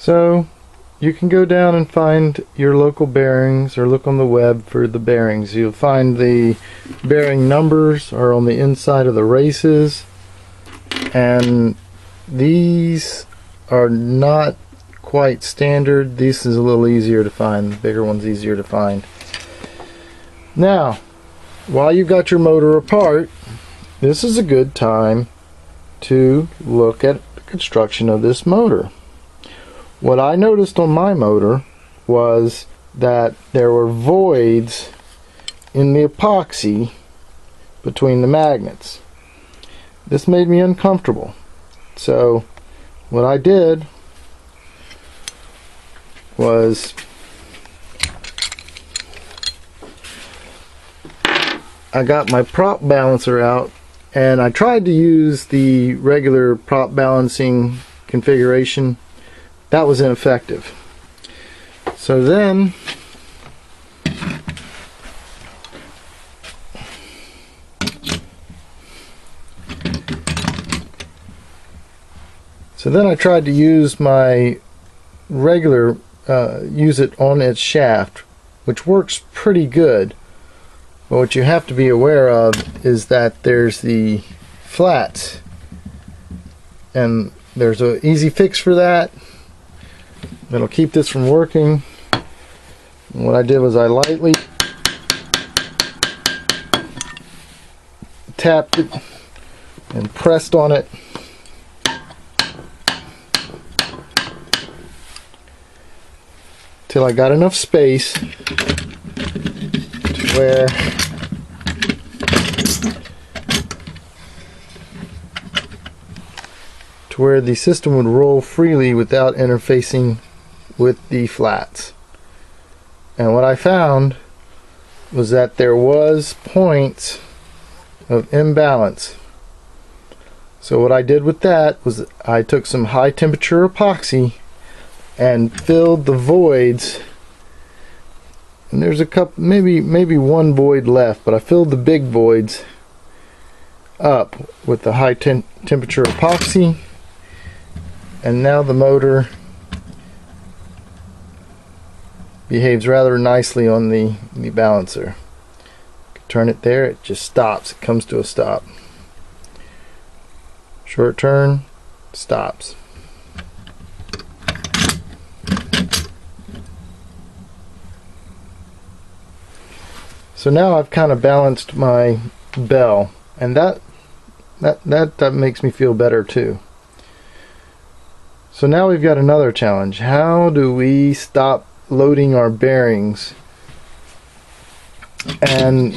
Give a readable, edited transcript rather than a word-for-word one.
So you can go down and find your local bearings, or look on the web for the bearings. You'll find the bearing numbers are on the inside of the races, and these are not quite standard. This is a little easier to find. The bigger one's easier to find. Now, while you've got your motor apart, this is a good time to look at the construction of this motor. What I noticed on my motor was that there were voids in the epoxy between the magnets. This made me uncomfortable. So what I did was I got my prop balancer out, and I tried to use the regular prop balancing configuration. That was ineffective. So then I tried to use my regular use it on its shaft, which works pretty good. But what you have to be aware of is that there's the flats, and there's an easy fix for that that'll keep this from working. And what I did was I lightly tapped it and pressed on it till I got enough space to where the system would roll freely without interfacing with the flats. And what I found was that there was points of imbalance. So what I did with that was I took some high temperature epoxy and filled the voids, and there's a couple, maybe one void left, but I filled the big voids up with the high temperature epoxy, and now the motor behaves rather nicely on the balancer. Turn it there, it just stops, it comes to a stop. Short turn, stops. So now I've kind of balanced my bell, and that makes me feel better too. So now we've got another challenge. How do we stop loading our bearings? And